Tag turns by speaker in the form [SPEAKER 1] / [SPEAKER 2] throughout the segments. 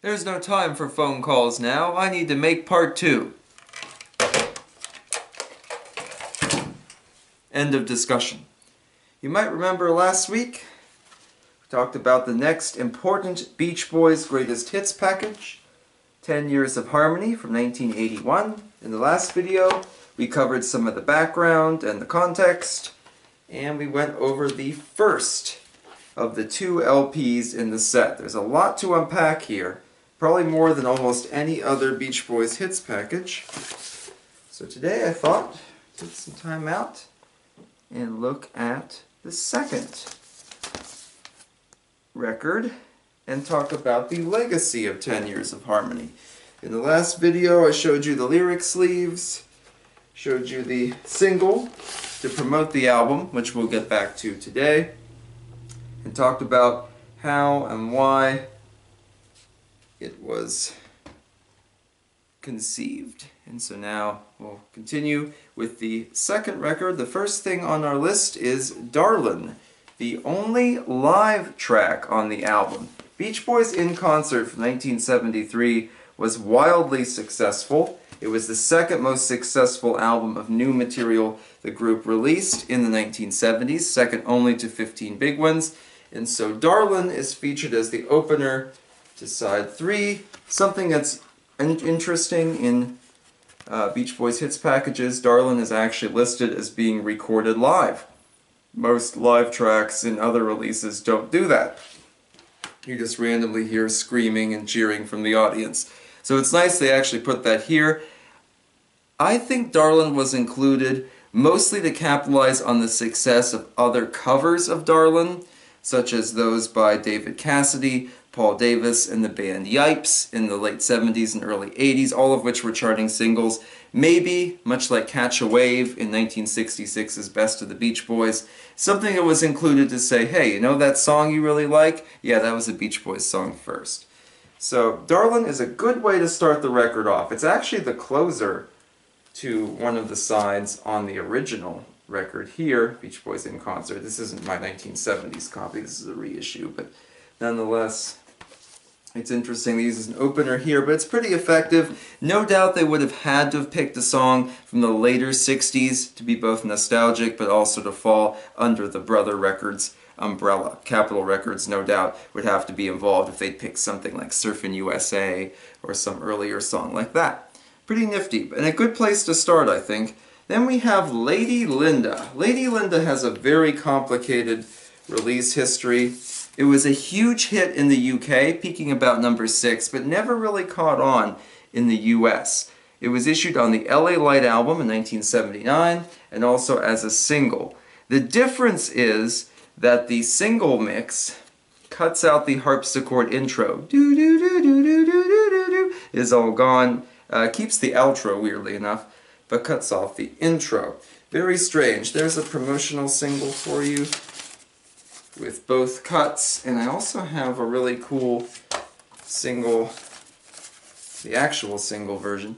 [SPEAKER 1] There's no time for phone calls now. I need to make part 2. End of discussion. You might remember last week we talked about the next important Beach Boys Greatest Hits package, 10 Years of Harmony from 1981. In the last video we covered some of the background and the context, and we went over the first of the 2 LPs in the set. There's a lot to unpack here, probably more than almost any other Beach Boys hits package. So today I thought I'd take some time out and look at the second record and talk about the legacy of 10 Years of Harmony. In the last video I showed you the lyric sleeves, showed you the single to promote the album, which we'll get back to today, and talked about how and why it was conceived. And so now we'll continue with the second record. The first thing on our list is Darlin', the only live track on the album. Beach Boys in Concert from 1973 was wildly successful. It was the second most successful album of new material the group released in the 1970s, second only to 15 Big Ones. And so Darlin' is featured as the opener to side 3. Something that's interesting in Beach Boys hits packages, Darlin' is actually listed as being recorded live. Most live tracks in other releases don't do that. You just randomly hear screaming and cheering from the audience. So it's nice they actually put that here. I think Darlin' was included mostly to capitalize on the success of other covers of Darlin', such as those by David Cassidy, Paul Davis, and the band Yipes in the late 70s and early 80s, all of which were charting singles. Maybe, much like Catch a Wave in 1966's Best of the Beach Boys, something that was included to say, hey, you know that song you really like? Yeah, that was a Beach Boys song first. So, Darlin' is a good way to start the record off. It's actually the closer to one of the sides on the original record here, Beach Boys in Concert. This isn't my 1970s copy, this is a reissue, but nonetheless, it's interesting they use as an opener here, but it's pretty effective. No doubt they would have had to have picked a song from the later 60s to be both nostalgic, but also to fall under the Brother Records umbrella. Capitol Records, no doubt, would have to be involved if they'd picked something like Surfin' USA or some earlier song like that. Pretty nifty, and a good place to start, I think. Then we have Lady Linda. Lady Linda has a very complicated release history. It was a huge hit in the UK, peaking about number 6, but never really caught on in the US. It was issued on the LA Light album in 1979, and also as a single. The difference is that the single mix cuts out the harpsichord intro. Do do do do do do do do is all gone. Keeps the outro, weirdly enough, but cuts off the intro. Very strange. There's a promotional single for you with both cuts, and I also have a really cool single, the actual single version,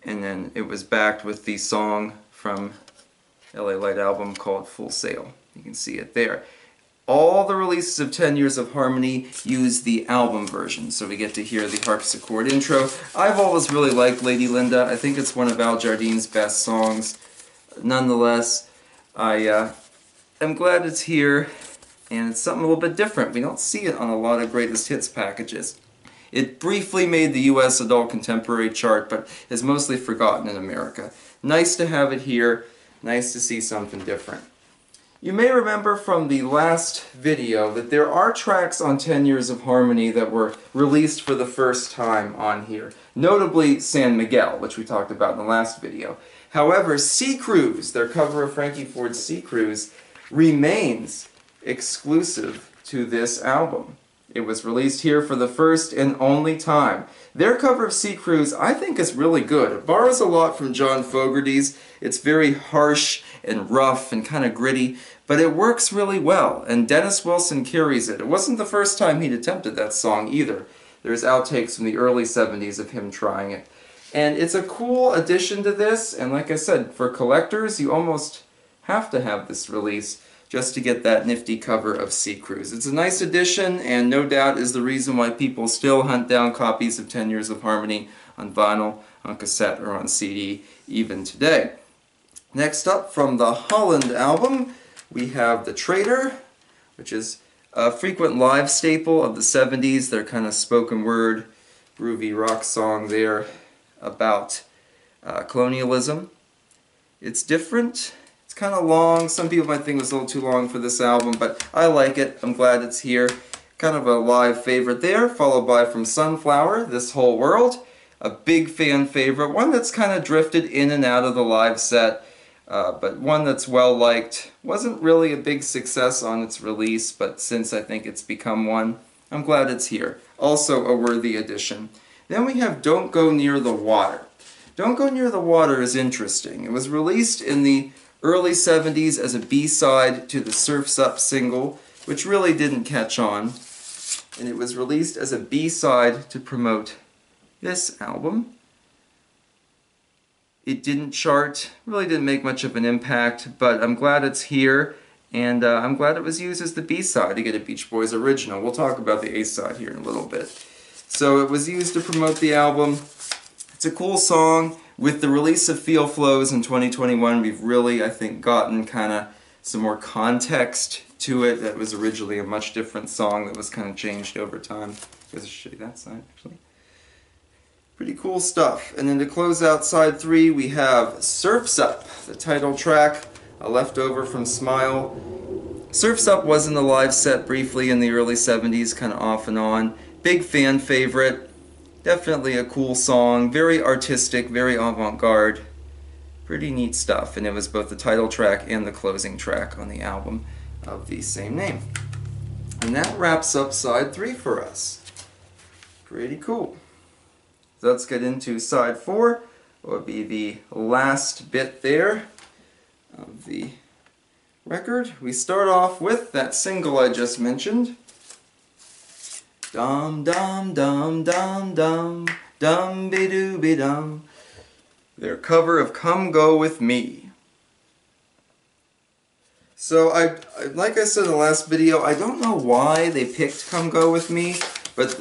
[SPEAKER 1] and then it was backed with the song from LA Light album called Full Sail. You can see it there. All the releases of 10 Years of Harmony use the album version, so we get to hear the harpsichord intro. I've always really liked Lady Linda. I think it's one of Al Jardine's best songs. Nonetheless, I am glad it's here, and it's something a little bit different. We don't see it on a lot of greatest hits packages. It briefly made the US Adult Contemporary chart, but is mostly forgotten in America. Nice to have it here. Nice to see something different. You may remember from the last video that there are tracks on 10 Years of Harmony that were released for the first time on here. Notably San Miguel, which we talked about in the last video. However, Sea Cruise, their cover of Frankie Ford's Sea Cruise, remains exclusive to this album. It was released here for the first and only time. Their cover of Sea Cruise, I think, is really good. It borrows a lot from John Fogerty's. It's very harsh and rough and kind of gritty, but it works really well, and Dennis Wilson carries it. It wasn't the first time he'd attempted that song either. There's outtakes from the early 70s of him trying it. And it's a cool addition to this, and like I said, for collectors, you almost have to have this release just to get that nifty cover of Sea Cruise. It's a nice addition, and no doubt is the reason why people still hunt down copies of 10 Years of Harmony on vinyl, on cassette, or on CD even today. Next up, from the Holland album, we have The Traitor, which is a frequent live staple of the 70s. Their kind of spoken word, groovy rock song there about colonialism. It's different. It's kind of long. Some people might think it was a little too long for this album, but I like it. I'm glad it's here. Kind of a live favorite there, followed by from Sunflower, This Whole World. A big fan favorite, one that's kind of drifted in and out of the live set, but one that's well liked. Wasn't really a big success on its release, but since I think it's become one, I'm glad it's here. Also a worthy addition. Then we have Don't Go Near the Water. Don't Go Near the Water is interesting. It was released in the early 70s as a B-side to the Surf's Up single, which really didn't catch on. And it was released as a B-side to promote this album. It didn't chart, really didn't make much of an impact, but I'm glad it's here, and I'm glad it was used as the B-side to get a Beach Boys original. We'll talk about the A-side here in a little bit. So it was used to promote the album. It's a cool song. With the release of Feel Flows in 2021, we've really, I think, gotten kind of some more context to it. That was originally a much different song that was kind of changed over time. I'll show you that side, actually. Pretty cool stuff. And then to close out side 3, we have Surf's Up, the title track, a leftover from Smile. Surf's Up was in the live set briefly in the early 70s, kind of off and on. Big fan favorite. Definitely a cool song, very artistic, very avant-garde. Pretty neat stuff, and it was both the title track and the closing track on the album of the same name. And that wraps up side 3 for us. Pretty cool. So let's get into side 4, what would be the last bit there of the record. We start off with that single I just mentioned. Dum dum dum dum dum dum be doo be dum. Their cover of Come Go With Me. So like I said in the last video, I don't know why they picked Come Go With Me, but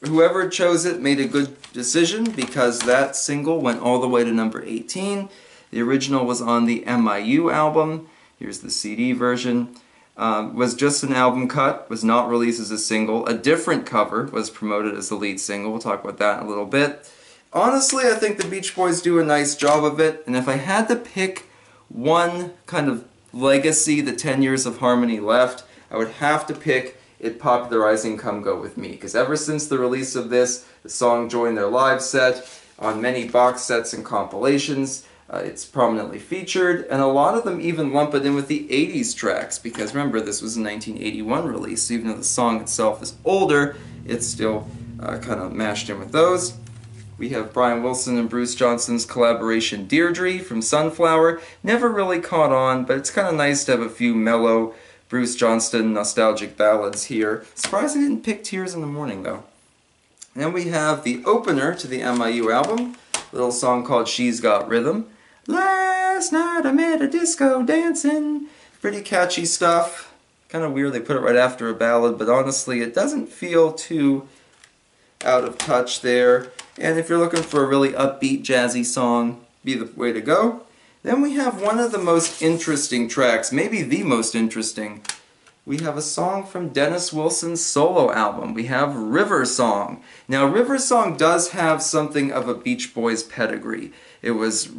[SPEAKER 1] whoever chose it made a good decision because that single went all the way to number 18. The original was on the MIU album. Here's the CD version. Was just an album cut, was not released as a single. A different cover was promoted as the lead single. We'll talk about that in a little bit. Honestly, I think the Beach Boys do a nice job of it, and if I had to pick one kind of legacy the 10 Years of Harmony left, I would have to pick it popularizing Come Go With Me, because ever since the release of this, the song joined their live set on many box sets and compilations. It's prominently featured, and a lot of them even lump it in with the 80s tracks, because remember, this was a 1981 release, so even though the song itself is older, it's still kind of mashed in with those. We have Brian Wilson and Bruce Johnston's collaboration Deirdre from Sunflower. Never really caught on, but it's kind of nice to have a few mellow Bruce Johnston nostalgic ballads here. Surprised I didn't pick Tears in the Morning, though. And then we have the opener to the MIU album, a little song called She's Got Rhythm. Last night I'm at a disco dancing. Pretty catchy stuff. Kind of weird they put it right after a ballad, but honestly it doesn't feel too out of touch there. And if you're looking for a really upbeat jazzy song, be the way to go. Then we have one of the most interesting tracks, maybe the most interesting. We have a song from Dennis Wilson's solo album. We have River Song. Now River Song does have something of a Beach Boys pedigree. It was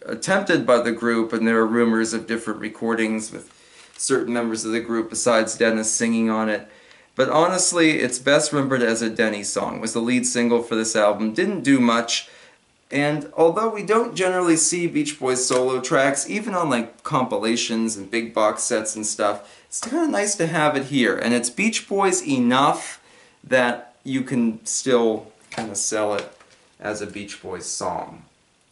[SPEAKER 1] attempted by the group, and there are rumors of different recordings with certain members of the group besides Dennis singing on it. But honestly, it's best remembered as a Denny song. It was the lead single for this album. Didn't do much. And although we don't generally see Beach Boys solo tracks, even on like compilations and big box sets and stuff, it's kind of nice to have it here. And it's Beach Boys enough that you can still kind of sell it as a Beach Boys song.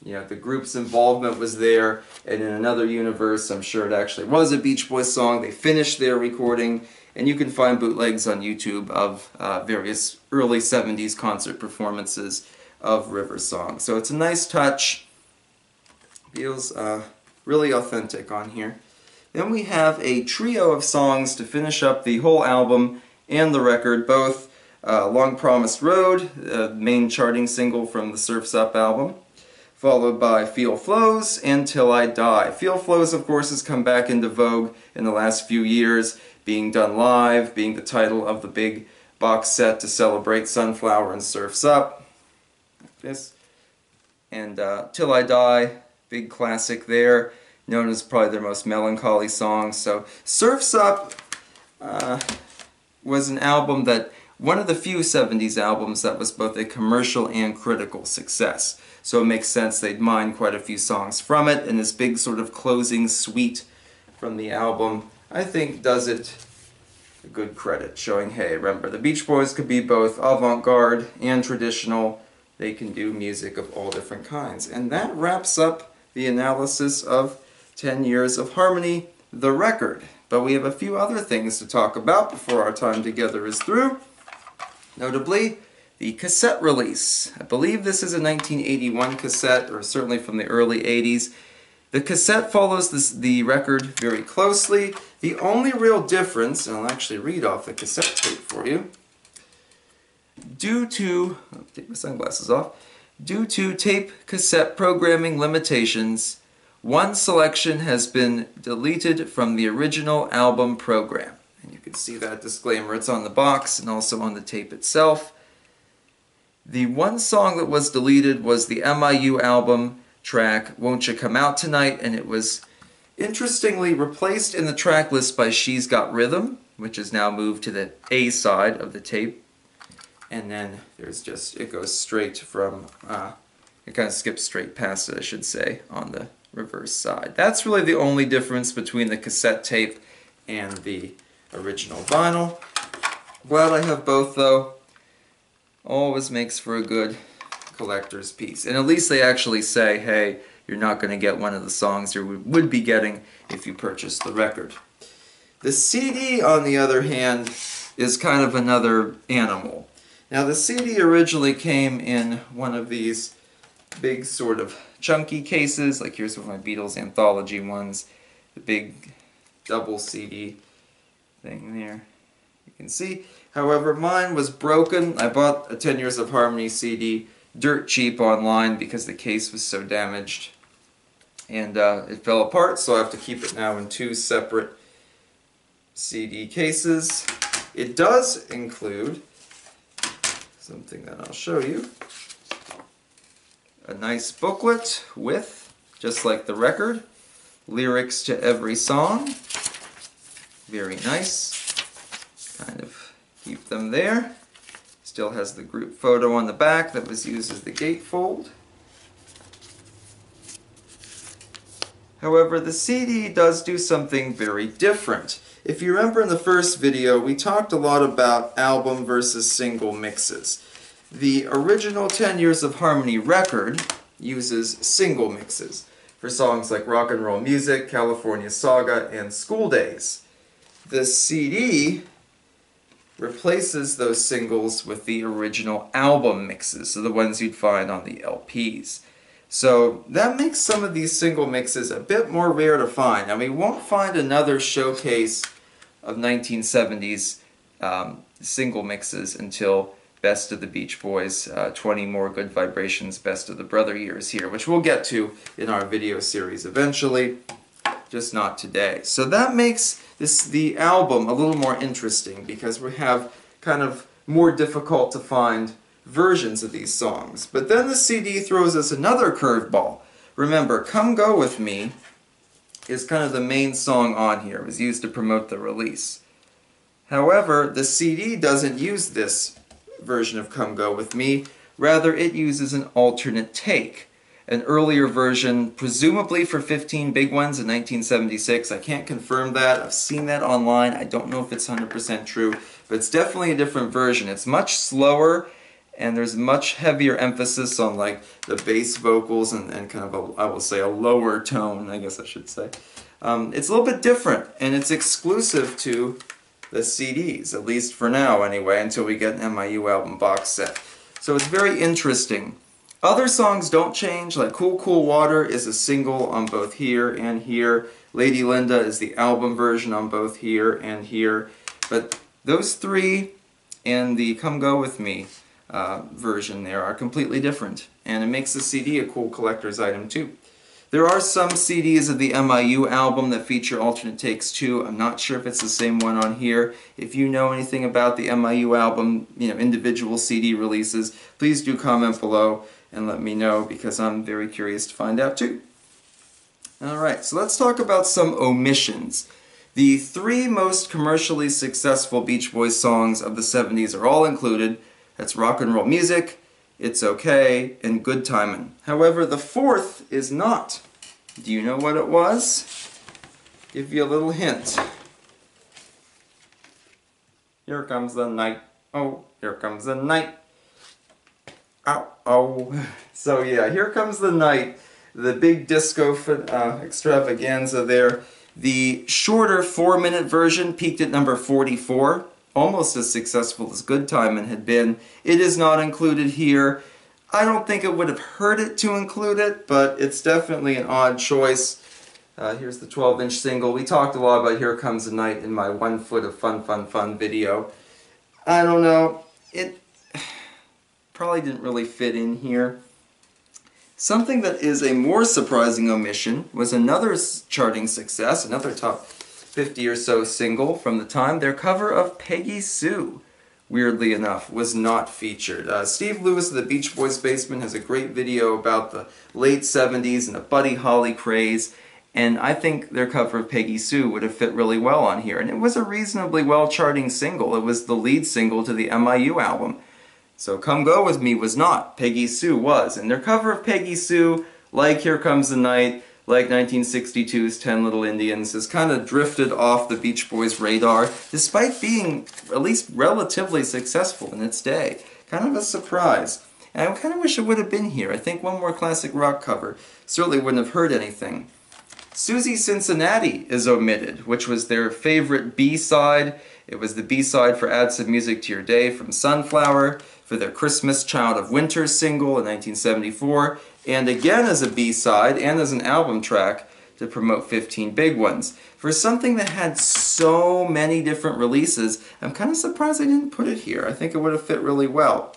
[SPEAKER 1] You know, the group's involvement was there, and in another universe, I'm sure it actually was a Beach Boys song. They finished their recording, and you can find bootlegs on YouTube of various early 70s concert performances of River Song. So it's a nice touch. Feels really authentic on here. Then we have a trio of songs to finish up the whole album and the record, both Long Promised Road, the main charting single from the Surf's Up album, followed by Feel Flows and Till I Die. Feel Flows, of course, has come back into vogue in the last few years, being done live, being the title of the big box set to celebrate Sunflower and Surf's Up. Like this. And Till I Die, big classic there, known as probably their most melancholy song. So Surf's Up was an album that, one of the few 70s albums that was both a commercial and critical success. So it makes sense they'd mine quite a few songs from it, and this big sort of closing suite from the album, I think, does it a good credit, showing, hey, remember, the Beach Boys could be both avant-garde and traditional. They can do music of all different kinds. And that wraps up the analysis of 10 Years of Harmony, the record. But we have a few other things to talk about before our time together is through. Notably, the cassette release. I believe this is a 1981 cassette, or certainly from the early 80s. The cassette follows the record very closely. The only real difference, and I'll actually read off the cassette tape for you, I'll take my sunglasses off. Due to tape cassette programming limitations, one selection has been deleted from the original album program. And you can see that disclaimer. It's on the box and also on the tape itself. The one song that was deleted was the MIU album track, Won't You Come Out Tonight, and it was interestingly replaced in the track list by She's Got Rhythm, which is now moved to the A side of the tape. And then there's just, it goes straight from, it kind of skips straight past it, I should say, on the reverse side. That's really the only difference between the cassette tape and the original vinyl. Glad I have both, though. Always makes for a good collector's piece. And at least they actually say, hey, you're not going to get one of the songs you would be getting if you purchased the record. The CD, on the other hand, is kind of another animal. Now, the CD originally came in one of these big sort of chunky cases, like here's one of my Beatles anthology ones, the big double CD thing there. You can see. However, mine was broken. I bought a 10 Years of Harmony CD dirt cheap online because the case was so damaged. And it fell apart, so I have to keep it now in two separate CD cases. It does include something that I'll show you. A nice booklet with, just like the record, lyrics to every song. Very nice. Kind of keep them there. Still has the group photo on the back that was used as the gatefold. However, the CD does do something very different. If you remember in the first video, we talked a lot about album versus single mixes. The original 10 Years of Harmony record uses single mixes for songs like Rock and Roll Music, California Saga, and School Days. The CD replaces those singles with the original album mixes, so the ones you'd find on the LPs. So that makes some of these single mixes a bit more rare to find. Now, we won't find another showcase of 1970s single mixes until Best of the Beach Boys, 20 More Good Vibrations, Best of the Brother Years here, which we'll get to in our video series eventually, just not today. So that makes the album a little more interesting because we have kind of more difficult to find versions of these songs. But then the CD throws us another curveball. Remember, Come Go With Me is kind of the main song on here. It was used to promote the release. However, the CD doesn't use this version of Come Go With Me. Rather, it uses an alternate take. An earlier version, presumably for 15 Big Ones in 1976. I can't confirm that. I've seen that online. I don't know if it's 100% true, but it's definitely a different version. It's much slower, and there's much heavier emphasis on like the bass vocals and kind of I will say a lower tone, I guess I should say. It's a little bit different, and it's exclusive to the CDs, at least for now anyway, until we get an MIU album box set. So it's very interesting. Other songs don't change, like Cool Cool Water is a single on both here and here. Lady Linda is the album version on both here and here. But those three and the Come Go With Me version there are completely different. And it makes the CD a cool collector's item too. There are some CDs of the MIU album that feature alternate takes too. I'm not sure if it's the same one on here. If you know anything about the MIU album, individual CD releases, please do comment below and let me know, because I'm very curious to find out too. Alright, so let's talk about some omissions. The three most commercially successful Beach Boys songs of the 70s are all included. That's Rock and Roll Music, It's Okay, and Good Timin'. However, the fourth is not. Do you know what it was? Give you a little hint. Here comes the night. Oh, here comes the night. Ow, oh. So yeah, Here Comes the Night, the big disco extravaganza there. The shorter 4-minute version peaked at number 44, almost as successful as Good Timin' had been. It is not included here. I don't think it would have hurt it to include it, but it's definitely an odd choice. Here's the 12-inch single. We talked a lot about Here Comes the Night in my 1 Foot of Fun Fun Fun video. I don't know. It probably didn't really fit in here. Something that is a more surprising omission was another charting success, another top 50 or so single from the time. Their cover of Peggy Sue, weirdly enough, was not featured. Steve Lewis of the Beach Boys Basement has a great video about the late 70s and the Buddy Holly craze, and I think their cover of Peggy Sue would have fit really well on here. And it was a reasonably well-charting single. It was the lead single to the MIU album. So Come Go With Me was not. Peggy Sue was. And their cover of Peggy Sue, like Here Comes the Night, like 1962's 10 Little Indians, has kind of drifted off the Beach Boys' radar, despite being at least relatively successful in its day. Kind of a surprise. And I kind of wish it would have been here. I think one more classic rock cover certainly wouldn't have hurt anything. Susie Cincinnati is omitted, which was their favorite B-side. It was the B-side for Add Some Music to Your Day from Sunflower, for their Christmas Child of Winter single in 1974, and again as a B-side and as an album track to promote 15 Big Ones. For something that had so many different releases, I'm kind of surprised I didn't put it here. I think it would have fit really well.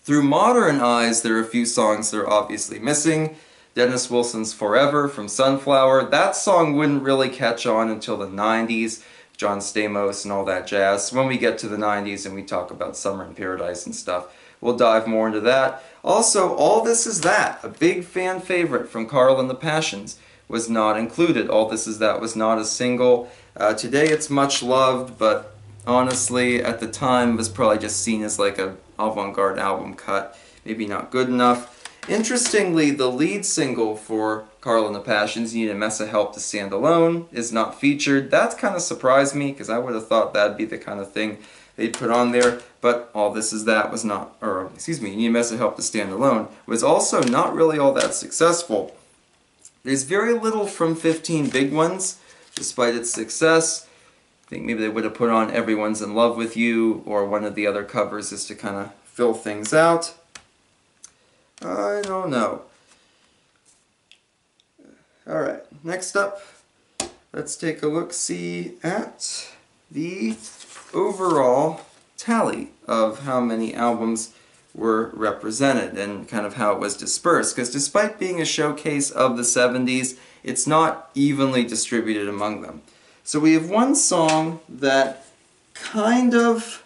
[SPEAKER 1] Through modern eyes, there are a few songs that are obviously missing. Dennis Wilson's Forever from Sunflower. That song wouldn't really catch on until the 90s. John Stamos and all that jazz. When we get to the 90s and we talk about Summer in Paradise and stuff, we'll dive more into that. Also, All This Is That, a big fan favorite from Carl and the Passions, was not included. All This Is That was not a single. Today it's much loved, but honestly, at the time, was probably just seen as like an avant-garde album cut. Maybe not good enough. Interestingly, the lead single for Carl and the Passions, You Need a Mess of Help to Stand Alone, is not featured. That's kind of surprised me, because I would have thought that'd be the kind of thing they'd put on there, but All This Is That was not, or excuse me, You Need a Mess of Help to Stand Alone, was also not really all that successful. There's very little from 15 Big Ones, despite its success. I think maybe they would have put on Everyone's in Love with You, or one of the other covers, just to kind of fill things out. I don't know. Alright, next up, let's take a look-see at the overall tally of how many albums were represented and kind of how it was dispersed. Because despite being a showcase of the 70s, it's not evenly distributed among them. So we have one song that kind of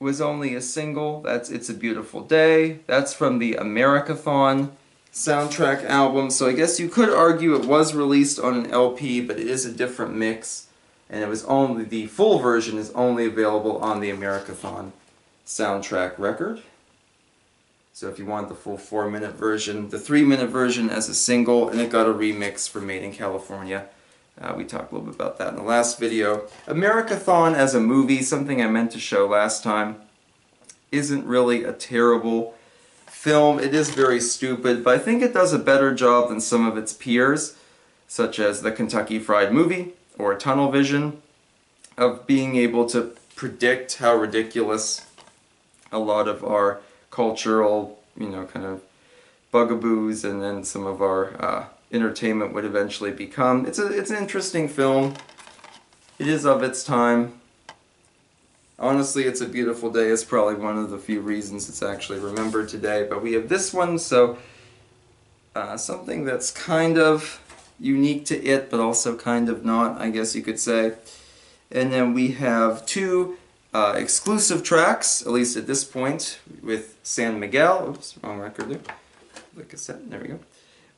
[SPEAKER 1] was only a single. That's It's a Beautiful Day. That's from the Americathon soundtrack album. So I guess you could argue it was released on an LP, but it is a different mix. And it was only, the full version is only available on the Americathon soundtrack record. So if you want the full 4-minute version, the 3-minute version as a single, and it got a remix for Made in California. We talked a little bit about that in the last video. Americathon as a movie, something I meant to show last time, isn't really a terrible film. It is very stupid, but I think it does a better job than some of its peers, such as the Kentucky Fried Movie or Tunnel Vision, of being able to predict how ridiculous a lot of our cultural, kind of bugaboos, and then some of our entertainment would eventually become. It's an interesting film. It is of its time. Honestly, It's a Beautiful Day is probably one of the few reasons it's actually remembered today. But we have this one, so something that's kind of unique to it, but also kind of not, I guess you could say. And then we have two exclusive tracks, at least at this point, with San Miguel. Oops, wrong record there. The cassette, there we go.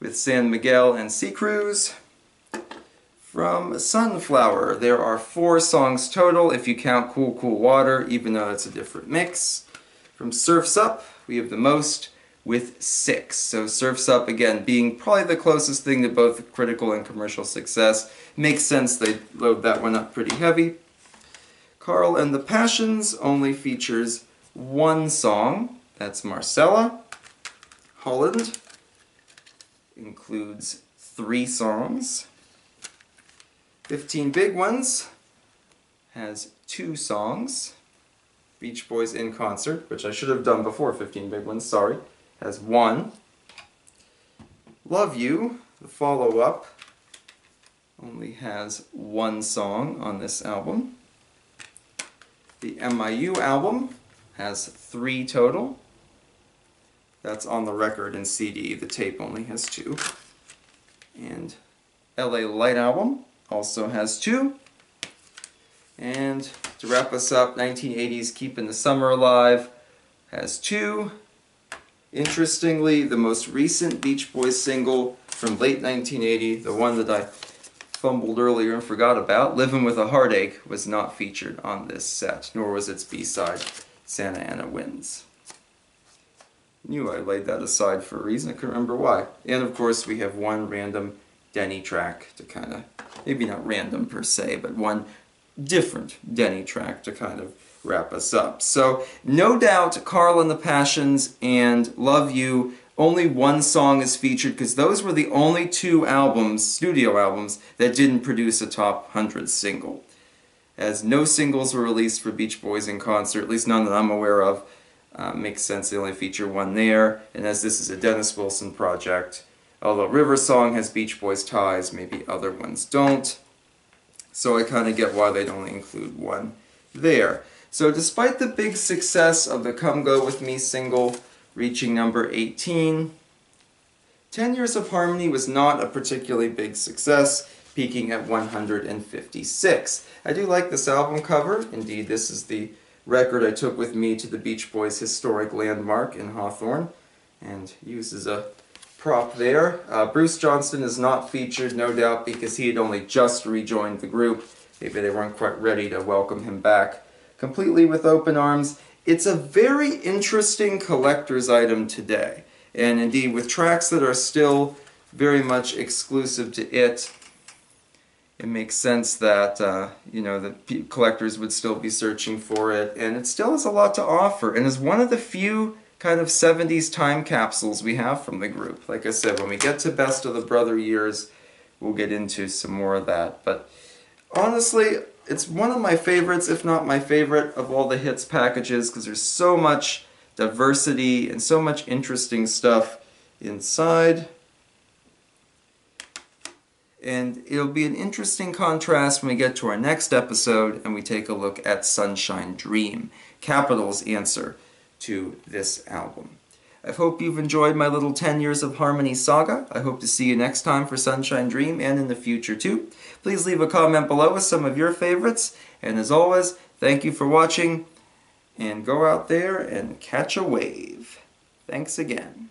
[SPEAKER 1] With San Miguel and Sea Cruise. From Sunflower, there are 4 songs total if you count Cool Cool Water, even though it's a different mix. From Surf's Up, we have the most with 6. So Surf's Up, again, being probably the closest thing to both critical and commercial success. Makes sense they load that one up pretty heavy. Carl and the Passions only features 1 song. That's Marcella. Holland includes 3 songs. 15 Big Ones has 2 songs. Beach Boys in Concert, which I should have done before 15 Big Ones, sorry, has 1. Love You, the follow-up, only has 1 song on this album. The MIU album has 3 total. That's on the record and CD. The tape only has 2. And LA Light album also has 2. And to wrap us up, 1980s Keeping the Summer Alive has 2. Interestingly, the most recent Beach Boys single from late 1980, the one that I fumbled earlier and forgot about, Living with a Heartache, was not featured on this set, nor was its B-side, Santa Ana Winds. Knew I laid that aside for a reason, I couldn't remember why. And of course we have 1 random Denny track to kind of, maybe not random per se, but 1 different Denny track to kind of wrap us up. So no doubt Carl and the Passions and Love You, only 1 song is featured because those were the only 2 albums, studio albums, that didn't produce a top 100 single. As no singles were released for Beach Boys in Concert, at least none that I'm aware of. Makes sense they only feature 1 there, and as this is a Dennis Wilson project, although River Song has Beach Boys ties, maybe other ones don't. So I kind of get why they'd only include 1 there. So despite the big success of the Come Go With Me single reaching number 18, 10 Years of Harmony was not a particularly big success, peaking at 156. I do like this album cover. Indeed, this is the record I took with me to the Beach Boys historic landmark in Hawthorne, and uses a prop there. Bruce Johnston is not featured, no doubt, because he had only just rejoined the group. Maybe they weren't quite ready to welcome him back completely with open arms. It's a very interesting collector's item today, and indeed with tracks that are still very much exclusive to it, it makes sense that the collectors would still be searching for it, and it still has a lot to offer, and is one of the few kind of 70s time capsules we have from the group. Like I said, when we get to Best of the Brother years, we'll get into some more of that. But honestly, it's one of my favorites, if not my favorite, of all the hits packages, because there's so much diversity and so much interesting stuff inside. And it'll be an interesting contrast when we get to our next episode and we take a look at Sunshine Dream, Capitol's answer to this album. I hope you've enjoyed my little 10 Years of Harmony saga. I hope to see you next time for Sunshine Dream and in the future too. Please leave a comment below with some of your favorites. And as always, thank you for watching, and go out there and catch a wave. Thanks again.